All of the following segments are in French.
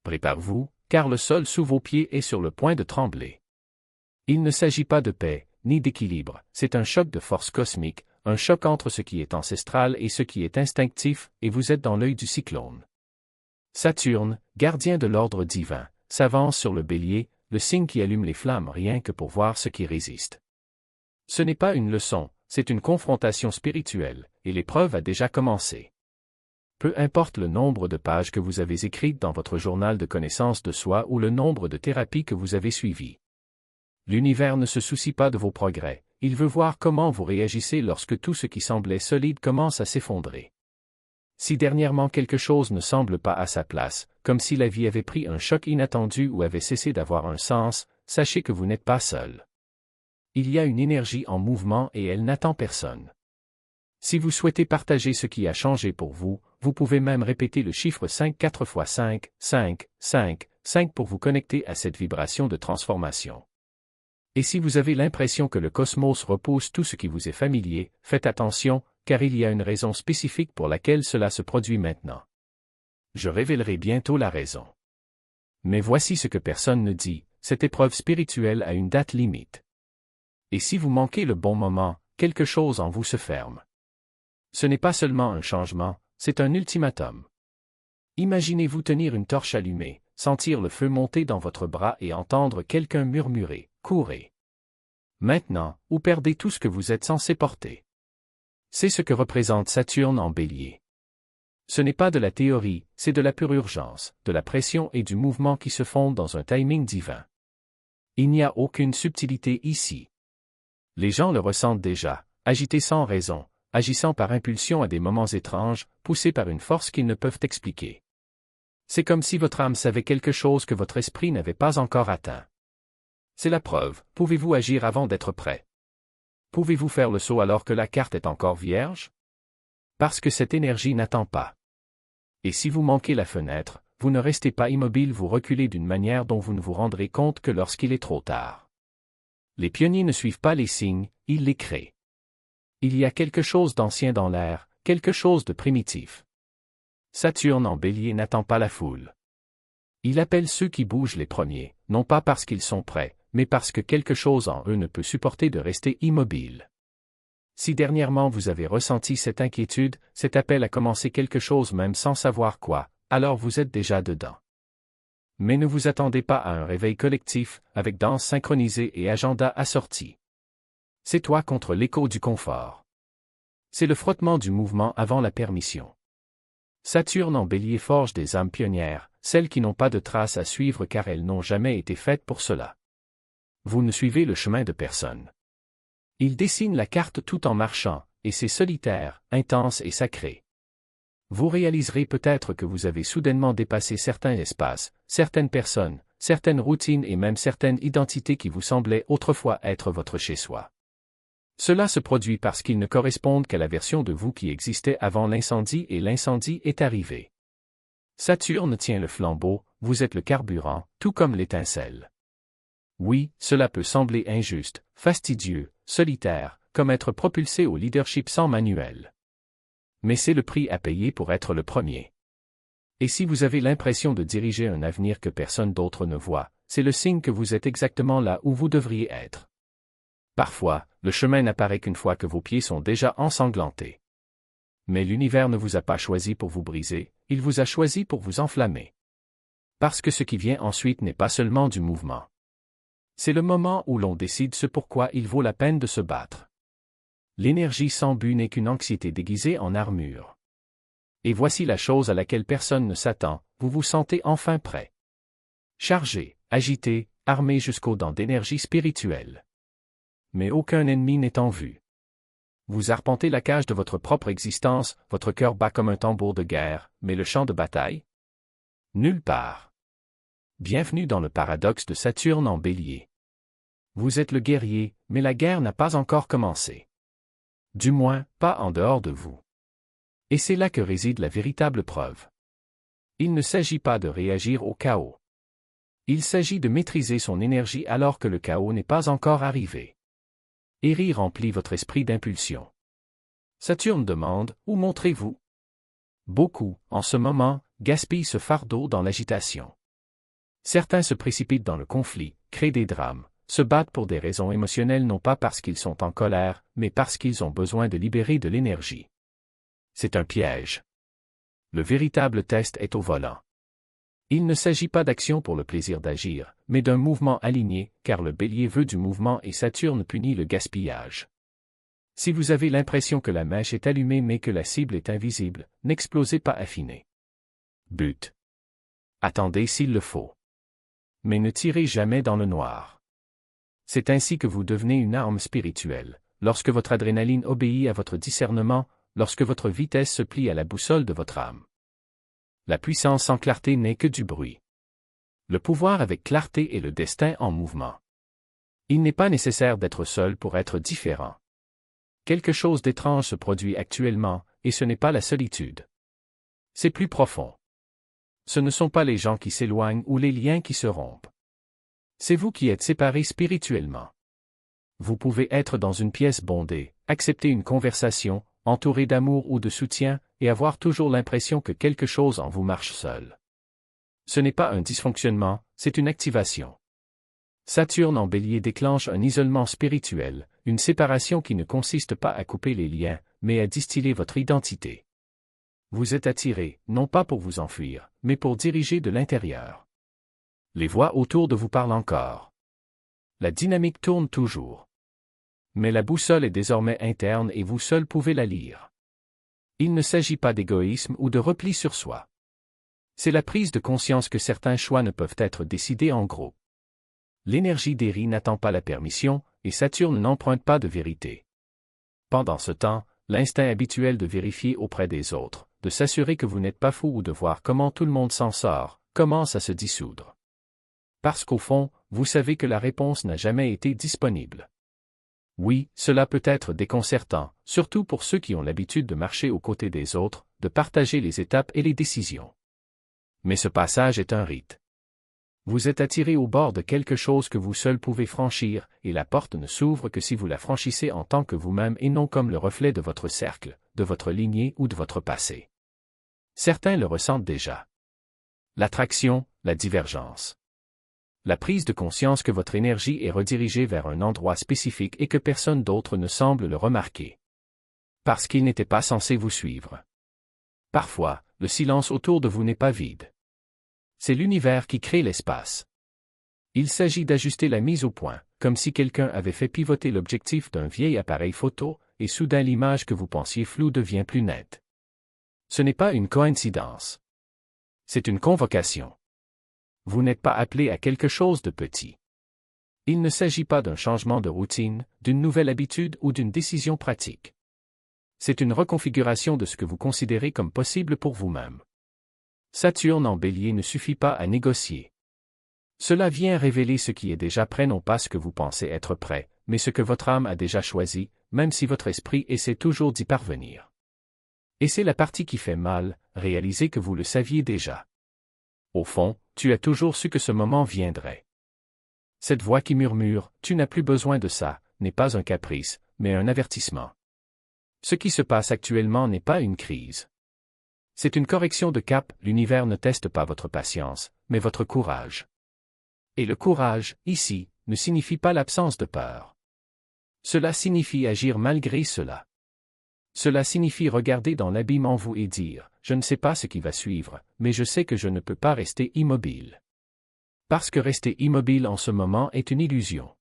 Préparez-vous, car le sol sous vos pieds est sur le point de trembler. Il ne s'agit pas de paix, ni d'équilibre, c'est un choc de force cosmique, un choc entre ce qui est ancestral et ce qui est instinctif, et vous êtes dans l'œil du cyclone. Saturne, gardien de l'ordre divin, s'avance sur le Bélier, le signe qui allume les flammes rien que pour voir ce qui résiste. Ce n'est pas une leçon, c'est une confrontation spirituelle, et l'épreuve a déjà commencé. Peu importe le nombre de pages que vous avez écrites dans votre journal de connaissance de soi ou le nombre de thérapies que vous avez suivies. L'univers ne se soucie pas de vos progrès, il veut voir comment vous réagissez lorsque tout ce qui semblait solide commence à s'effondrer. Si dernièrement quelque chose ne semble pas à sa place, comme si la vie avait pris un choc inattendu ou avait cessé d'avoir un sens, sachez que vous n'êtes pas seul. Il y a une énergie en mouvement et elle n'attend personne. Si vous souhaitez partager ce qui a changé pour vous, vous pouvez même répéter le chiffre 5 4 fois 5, 5, 5, 5 pour vous connecter à cette vibration de transformation. Et si vous avez l'impression que le cosmos repousse tout ce qui vous est familier, faites attention, car il y a une raison spécifique pour laquelle cela se produit maintenant. Je révélerai bientôt la raison. Mais voici ce que personne ne dit, cette épreuve spirituelle a une date limite. Et si vous manquez le bon moment, quelque chose en vous se ferme. Ce n'est pas seulement un changement, c'est un ultimatum. Imaginez-vous tenir une torche allumée, sentir le feu monter dans votre bras et entendre quelqu'un murmurer « Courez ». Maintenant, ou perdez tout ce que vous êtes censé porter. C'est ce que représente Saturne en Bélier. Ce n'est pas de la théorie, c'est de la pure urgence, de la pression et du mouvement qui se fondent dans un timing divin. Il n'y a aucune subtilité ici. Les gens le ressentent déjà, agités sans raison, agissant par impulsion à des moments étranges, poussés par une force qu'ils ne peuvent expliquer. C'est comme si votre âme savait quelque chose que votre esprit n'avait pas encore atteint. C'est la preuve, pouvez-vous agir avant d'être prêt? Pouvez-vous faire le saut alors que la carte est encore vierge? Parce que cette énergie n'attend pas. Et si vous manquez la fenêtre, vous ne restez pas immobile, vous reculez d'une manière dont vous ne vous rendrez compte que lorsqu'il est trop tard. Les pionniers ne suivent pas les signes, ils les créent. Il y a quelque chose d'ancien dans l'air, quelque chose de primitif. Saturne en Bélier n'attend pas la foule. Il appelle ceux qui bougent les premiers, non pas parce qu'ils sont prêts, mais parce que quelque chose en eux ne peut supporter de rester immobile. Si dernièrement vous avez ressenti cette inquiétude, cet appel à commencer quelque chose même sans savoir quoi, alors vous êtes déjà dedans. Mais ne vous attendez pas à un réveil collectif, avec danse synchronisée et agenda assorti. C'est toi contre l'écho du confort. C'est le frottement du mouvement avant la permission. Saturne en Bélier forge des âmes pionnières, celles qui n'ont pas de traces à suivre car elles n'ont jamais été faites pour cela. Vous ne suivez le chemin de personne. Il dessine la carte tout en marchant, et c'est solitaire, intense et sacré. Vous réaliserez peut-être que vous avez soudainement dépassé certains espaces, certaines personnes, certaines routines et même certaines identités qui vous semblaient autrefois être votre chez-soi. Cela se produit parce qu'ils ne correspondent qu'à la version de vous qui existait avant l'incendie et l'incendie est arrivé. Saturne tient le flambeau, vous êtes le carburant, tout comme l'étincelle. Oui, cela peut sembler injuste, fastidieux, solitaire, comme être propulsé au leadership sans manuel. Mais c'est le prix à payer pour être le premier. Et si vous avez l'impression de diriger un avenir que personne d'autre ne voit, c'est le signe que vous êtes exactement là où vous devriez être. Parfois, le chemin n'apparaît qu'une fois que vos pieds sont déjà ensanglantés. Mais l'univers ne vous a pas choisi pour vous briser, il vous a choisi pour vous enflammer. Parce que ce qui vient ensuite n'est pas seulement du mouvement. C'est le moment où l'on décide ce pourquoi il vaut la peine de se battre. L'énergie sans but n'est qu'une anxiété déguisée en armure. Et voici la chose à laquelle personne ne s'attend, vous vous sentez enfin prêt. Chargé, agité, armé jusqu'aux dents d'énergie spirituelle. Mais aucun ennemi n'est en vue. Vous arpentez la cage de votre propre existence, votre cœur bat comme un tambour de guerre, mais le champ de bataille? Nulle part. Bienvenue dans le paradoxe de Saturne en Bélier. Vous êtes le guerrier, mais la guerre n'a pas encore commencé. Du moins, pas en dehors de vous. Et c'est là que réside la véritable preuve. Il ne s'agit pas de réagir au chaos. Il s'agit de maîtriser son énergie alors que le chaos n'est pas encore arrivé. Éry remplit votre esprit d'impulsion. Saturne demande, où montrez-vous? Beaucoup, en ce moment, gaspillent ce fardeau dans l'agitation. Certains se précipitent dans le conflit, créent des drames, se battent pour des raisons émotionnelles non pas parce qu'ils sont en colère, mais parce qu'ils ont besoin de libérer de l'énergie. C'est un piège. Le véritable test est au volant. Il ne s'agit pas d'action pour le plaisir d'agir, mais d'un mouvement aligné, car le Bélier veut du mouvement et Saturne punit le gaspillage. Si vous avez l'impression que la mèche est allumée mais que la cible est invisible, n'explosez pas affiné. But. Attendez s'il le faut. Mais ne tirez jamais dans le noir. C'est ainsi que vous devenez une arme spirituelle, lorsque votre adrénaline obéit à votre discernement, lorsque votre vitesse se plie à la boussole de votre âme. La puissance sans clarté n'est que du bruit. Le pouvoir avec clarté est le destin en mouvement. Il n'est pas nécessaire d'être seul pour être différent. Quelque chose d'étrange se produit actuellement, et ce n'est pas la solitude. C'est plus profond. Ce ne sont pas les gens qui s'éloignent ou les liens qui se rompent. C'est vous qui êtes séparés spirituellement. Vous pouvez être dans une pièce bondée, accepter une conversation, entouré d'amour ou de soutien, et avoir toujours l'impression que quelque chose en vous marche seul. Ce n'est pas un dysfonctionnement, c'est une activation. Saturne en Bélier déclenche un isolement spirituel, une séparation qui ne consiste pas à couper les liens, mais à distiller votre identité. Vous êtes attiré, non pas pour vous enfuir, mais pour diriger de l'intérieur. Les voix autour de vous parlent encore. La dynamique tourne toujours. Mais la boussole est désormais interne et vous seul pouvez la lire. Il ne s'agit pas d'égoïsme ou de repli sur soi. C'est la prise de conscience que certains choix ne peuvent être décidés en groupe. L'énergie d'Érie n'attend pas la permission, et Saturne n'emprunte pas de vérité. Pendant ce temps, l'instinct habituel de vérifier auprès des autres, de s'assurer que vous n'êtes pas fou ou de voir comment tout le monde s'en sort, commence à se dissoudre. Parce qu'au fond, vous savez que la réponse n'a jamais été disponible. Oui, cela peut être déconcertant, surtout pour ceux qui ont l'habitude de marcher aux côtés des autres, de partager les étapes et les décisions. Mais ce passage est un rite. Vous êtes attiré au bord de quelque chose que vous seul pouvez franchir, et la porte ne s'ouvre que si vous la franchissez en tant que vous-même et non comme le reflet de votre cercle, de votre lignée ou de votre passé. Certains le ressentent déjà. L'attraction, la divergence. La prise de conscience que votre énergie est redirigée vers un endroit spécifique et que personne d'autre ne semble le remarquer. Parce qu'il n'était pas censé vous suivre. Parfois, le silence autour de vous n'est pas vide. C'est l'univers qui crée l'espace. Il s'agit d'ajuster la mise au point, comme si quelqu'un avait fait pivoter l'objectif d'un vieil appareil photo, et soudain l'image que vous pensiez floue devient plus nette. Ce n'est pas une coïncidence. C'est une convocation. Vous n'êtes pas appelé à quelque chose de petit. Il ne s'agit pas d'un changement de routine, d'une nouvelle habitude ou d'une décision pratique. C'est une reconfiguration de ce que vous considérez comme possible pour vous-même. Saturne en Bélier ne suffit pas à négocier. Cela vient révéler ce qui est déjà prêt, non pas ce que vous pensez être prêt, mais ce que votre âme a déjà choisi, même si votre esprit essaie toujours d'y parvenir. Et c'est la partie qui fait mal, réaliser que vous le saviez déjà. Au fond, tu as toujours su que ce moment viendrait. Cette voix qui murmure « Tu n'as plus besoin de ça » n'est pas un caprice, mais un avertissement. Ce qui se passe actuellement n'est pas une crise. C'est une correction de cap, l'univers ne teste pas votre patience, mais votre courage. Et le courage, ici, ne signifie pas l'absence de peur. Cela signifie agir malgré cela. Cela signifie regarder dans l'abîme en vous et dire « Je ne sais pas ce qui va suivre, mais je sais que je ne peux pas rester immobile. » Parce que rester immobile en ce moment est une illusion.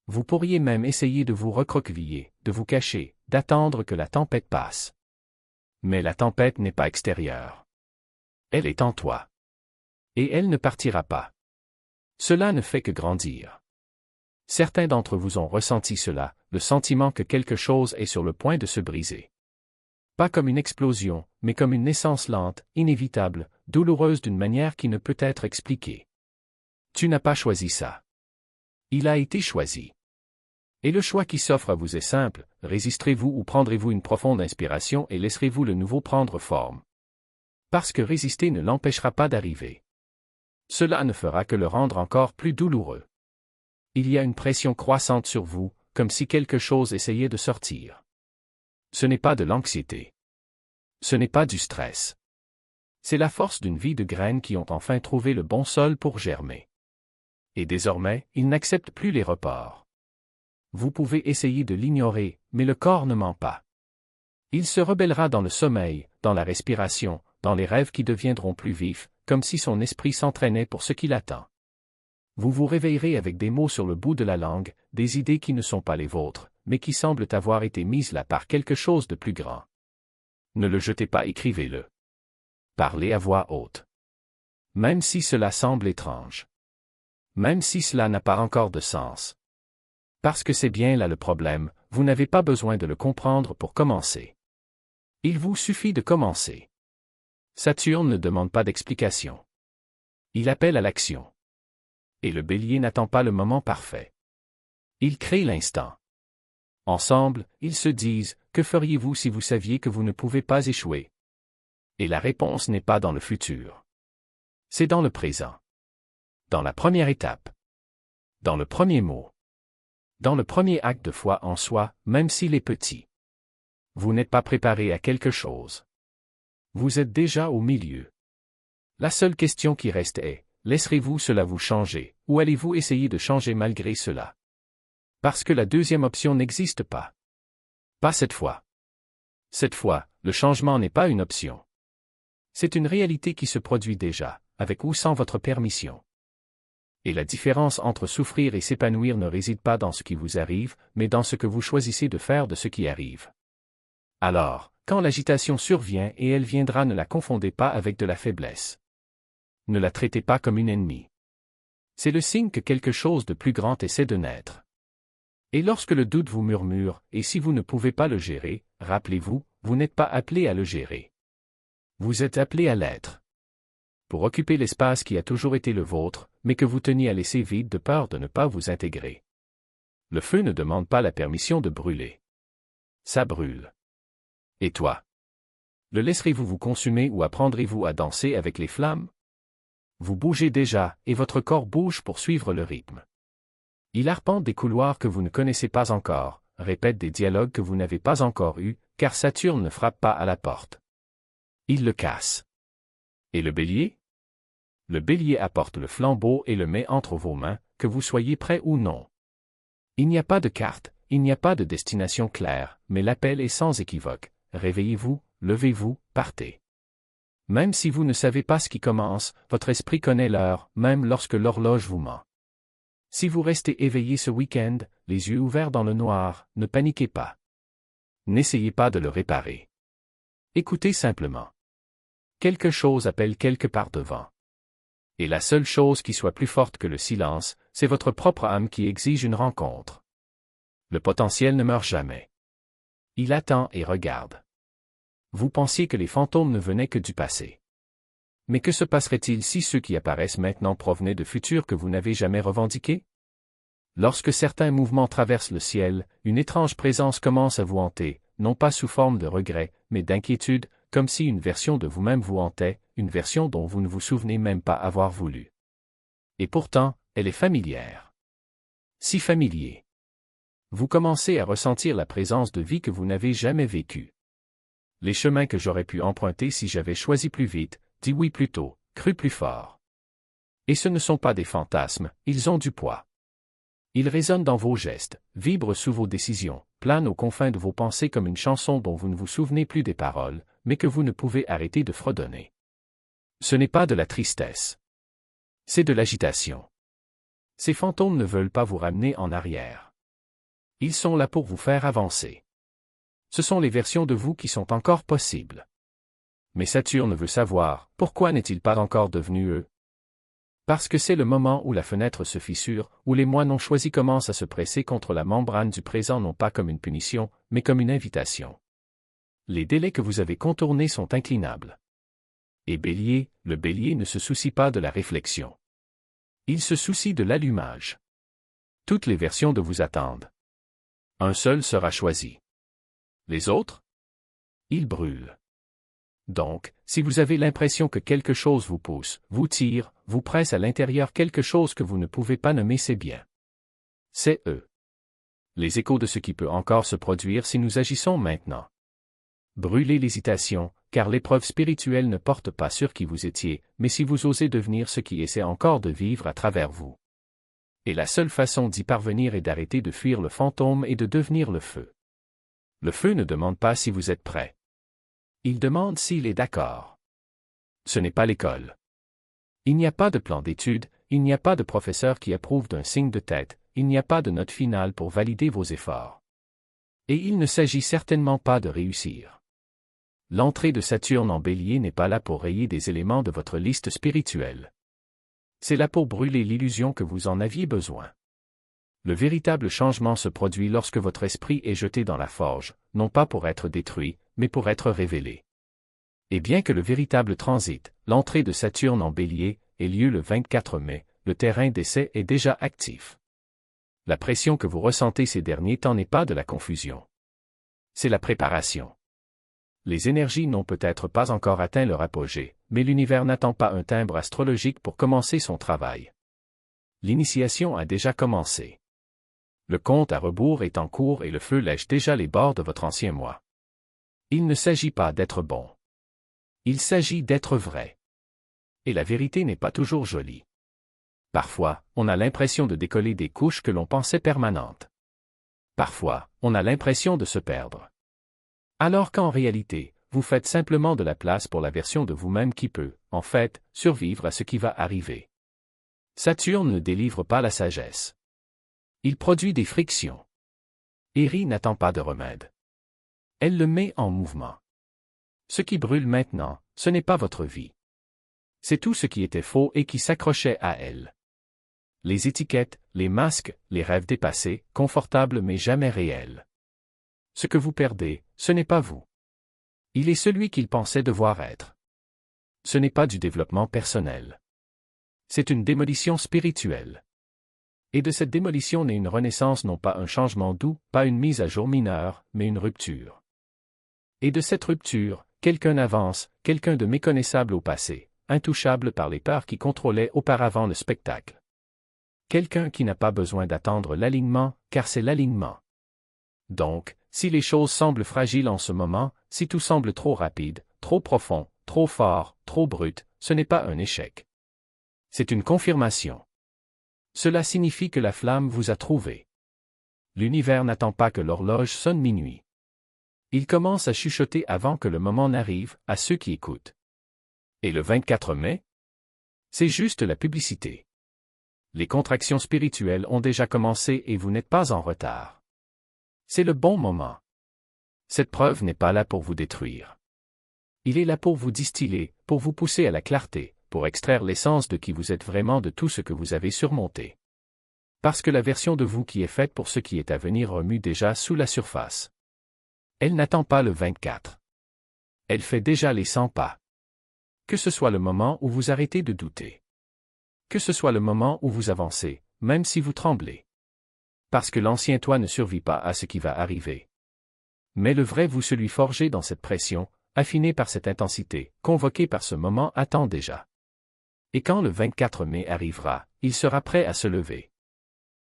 Vous pourriez même essayer de vous recroqueviller, de vous cacher, d'attendre que la tempête passe. Mais la tempête n'est pas extérieure. Elle est en toi. Et elle ne partira pas. Cela ne fait que grandir. Certains d'entre vous ont ressenti cela, le sentiment que quelque chose est sur le point de se briser. Pas comme une explosion, mais comme une naissance lente, inévitable, douloureuse d'une manière qui ne peut être expliquée. Tu n'as pas choisi ça. Il a été choisi. Et le choix qui s'offre à vous est simple, résisterez-vous ou prendrez-vous une profonde inspiration et laisserez-vous le nouveau prendre forme. Parce que résister ne l'empêchera pas d'arriver. Cela ne fera que le rendre encore plus douloureux. Il y a une pression croissante sur vous, comme si quelque chose essayait de sortir. Ce n'est pas de l'anxiété. Ce n'est pas du stress. C'est la force d'une vie de graines qui ont enfin trouvé le bon sol pour germer. Et désormais, ils n'acceptent plus les reports. Vous pouvez essayer de l'ignorer, mais le corps ne ment pas. Il se rebellera dans le sommeil, dans la respiration, dans les rêves qui deviendront plus vifs, comme si son esprit s'entraînait pour ce qui l'attend. Vous vous réveillerez avec des mots sur le bout de la langue, des idées qui ne sont pas les vôtres, mais qui semblent avoir été mises là par quelque chose de plus grand. Ne le jetez pas, écrivez-le. Parlez à voix haute. Même si cela semble étrange. Même si cela n'a pas encore de sens. Parce que c'est bien là le problème, vous n'avez pas besoin de le comprendre pour commencer. Il vous suffit de commencer. Saturne ne demande pas d'explication. Il appelle à l'action. Et le Bélier n'attend pas le moment parfait. Il crée l'instant. Ensemble, ils se disent, que feriez-vous si vous saviez que vous ne pouvez pas échouer? Et la réponse n'est pas dans le futur. C'est dans le présent. Dans la première étape. Dans le premier mot. Dans le premier acte de foi en soi, même s'il est petit. Vous n'êtes pas préparé à quelque chose. Vous êtes déjà au milieu. La seule question qui reste est, laisserez-vous cela vous changer, ou allez-vous essayer de changer malgré cela? Parce que la deuxième option n'existe pas. Pas cette fois. Cette fois, le changement n'est pas une option. C'est une réalité qui se produit déjà, avec ou sans votre permission. Et la différence entre souffrir et s'épanouir ne réside pas dans ce qui vous arrive, mais dans ce que vous choisissez de faire de ce qui arrive. Alors, quand l'agitation survient et elle viendra, ne la confondez pas avec de la faiblesse. Ne la traitez pas comme une ennemie. C'est le signe que quelque chose de plus grand essaie de naître. Et lorsque le doute vous murmure, et si vous ne pouvez pas le gérer, rappelez-vous, vous n'êtes pas appelé à le gérer. Vous êtes appelé à l'être. Pour occuper l'espace qui a toujours été le vôtre, mais que vous teniez à laisser vide de peur de ne pas vous intégrer. Le feu ne demande pas la permission de brûler. Ça brûle. Et toi? Le laisserez-vous vous consumer ou apprendrez-vous à danser avec les flammes? Vous bougez déjà, et votre corps bouge pour suivre le rythme. Il arpente des couloirs que vous ne connaissez pas encore, répète des dialogues que vous n'avez pas encore eus, car Saturne ne frappe pas à la porte. Il le casse. Et le Bélier? Le Bélier apporte le flambeau et le met entre vos mains, que vous soyez prêt ou non. Il n'y a pas de carte, il n'y a pas de destination claire, mais l'appel est sans équivoque. Réveillez-vous, levez-vous, partez. Même si vous ne savez pas ce qui commence, votre esprit connaît l'heure, même lorsque l'horloge vous ment. Si vous restez éveillé ce week-end, les yeux ouverts dans le noir, ne paniquez pas. N'essayez pas de le réparer. Écoutez simplement. Quelque chose appelle quelque part devant. Et la seule chose qui soit plus forte que le silence, c'est votre propre âme qui exige une rencontre. Le potentiel ne meurt jamais. Il attend et regarde. Vous pensiez que les fantômes ne venaient que du passé. Mais que se passerait-il si ceux qui apparaissent maintenant provenaient de futurs que vous n'avez jamais revendiqués? Lorsque certains mouvements traversent le ciel, une étrange présence commence à vous hanter, non pas sous forme de regret, mais d'inquiétude, comme si une version de vous-même vous hantait, une version dont vous ne vous souvenez même pas avoir voulu. Et pourtant, elle est familière. Si familier. Vous commencez à ressentir la présence de vie que vous n'avez jamais vécue. Les chemins que j'aurais pu emprunter si j'avais choisi plus vite, dit oui plus tôt, cru plus fort. Et ce ne sont pas des fantasmes, ils ont du poids. Ils résonnent dans vos gestes, vibrent sous vos décisions, planent aux confins de vos pensées comme une chanson dont vous ne vous souvenez plus des paroles, mais que vous ne pouvez arrêter de fredonner. Ce n'est pas de la tristesse. C'est de l'agitation. Ces fantômes ne veulent pas vous ramener en arrière. Ils sont là pour vous faire avancer. Ce sont les versions de vous qui sont encore possibles. Mais Saturne veut savoir, pourquoi n'est-il pas encore devenu eux? Parce que c'est le moment où la fenêtre se fissure, où les moi non choisis commencent à se presser contre la membrane du présent non pas comme une punition, mais comme une invitation. Les délais que vous avez contournés sont inclinables. Et Bélier, le Bélier ne se soucie pas de la réflexion. Il se soucie de l'allumage. Toutes les versions de vous attendent. Un seul sera choisi. Les autres? Ils brûlent. Donc, si vous avez l'impression que quelque chose vous pousse, vous tire, vous presse à l'intérieur quelque chose que vous ne pouvez pas nommer, c'est bien. C'est eux. Les échos de ce qui peut encore se produire si nous agissons maintenant. Brûlez l'hésitation, car l'épreuve spirituelle ne porte pas sur qui vous étiez, mais si vous osez devenir ce qui essaie encore de vivre à travers vous. Et la seule façon d'y parvenir est d'arrêter de fuir le fantôme et de devenir le feu. Le feu ne demande pas si vous êtes prêt. Il demande s'il est d'accord. Ce n'est pas l'école. Il n'y a pas de plan d'études, il n'y a pas de professeur qui approuve d'un signe de tête, il n'y a pas de note finale pour valider vos efforts. Et il ne s'agit certainement pas de réussir. L'entrée de Saturne en Bélier n'est pas là pour rayer des éléments de votre liste spirituelle. C'est là pour brûler l'illusion que vous en aviez besoin. Le véritable changement se produit lorsque votre esprit est jeté dans la forge, non pas pour être détruit, mais pour être révélé. Et bien que le véritable transit, l'entrée de Saturne en Bélier, ait lieu le 24 mai, le terrain d'essai est déjà actif. La pression que vous ressentez ces derniers temps n'est pas de la confusion. C'est la préparation. Les énergies n'ont peut-être pas encore atteint leur apogée, mais l'univers n'attend pas un timbre astrologique pour commencer son travail. L'initiation a déjà commencé. Le compte à rebours est en cours et le feu lèche déjà les bords de votre ancien moi. Il ne s'agit pas d'être bon. Il s'agit d'être vrai. Et la vérité n'est pas toujours jolie. Parfois, on a l'impression de décoller des couches que l'on pensait permanentes. Parfois, on a l'impression de se perdre. Alors qu'en réalité, vous faites simplement de la place pour la version de vous-même qui peut, en fait, survivre à ce qui va arriver. Saturne ne délivre pas la sagesse. Il produit des frictions. Érie n'attend pas de remède. Elle le met en mouvement. Ce qui brûle maintenant, ce n'est pas votre vie. C'est tout ce qui était faux et qui s'accrochait à elle. Les étiquettes, les masques, les rêves dépassés, confortables mais jamais réels. Ce que vous perdez, ce n'est pas vous. Il est celui qu'il pensait devoir être. Ce n'est pas du développement personnel. C'est une démolition spirituelle. Et de cette démolition naît une renaissance, non pas un changement doux, pas une mise à jour mineure, mais une rupture. Et de cette rupture, quelqu'un avance, quelqu'un de méconnaissable au passé, intouchable par les peurs qui contrôlaient auparavant le spectacle. Quelqu'un qui n'a pas besoin d'attendre l'alignement, car c'est l'alignement. Donc, si les choses semblent fragiles en ce moment, si tout semble trop rapide, trop profond, trop fort, trop brut, ce n'est pas un échec. C'est une confirmation. Cela signifie que la flamme vous a trouvé. L'univers n'attend pas que l'horloge sonne minuit. Il commence à chuchoter avant que le moment n'arrive, à ceux qui écoutent. Et le 24 mai? C'est juste la publicité. Les contractions spirituelles ont déjà commencé et vous n'êtes pas en retard. C'est le bon moment. Cette preuve n'est pas là pour vous détruire. Il est là pour vous distiller, pour vous pousser à la clarté, pour extraire l'essence de qui vous êtes vraiment de tout ce que vous avez surmonté. Parce que la version de vous qui est faite pour ce qui est à venir remue déjà sous la surface. Elle n'attend pas le 24. Elle fait déjà les 100 pas. Que ce soit le moment où vous arrêtez de douter. Que ce soit le moment où vous avancez, même si vous tremblez. Parce que l'ancien toi ne survit pas à ce qui va arriver. Mais le vrai vous, celui forgé dans cette pression, affiné par cette intensité, convoqué par ce moment, attend déjà. Et quand le 24 mai arrivera, il sera prêt à se lever.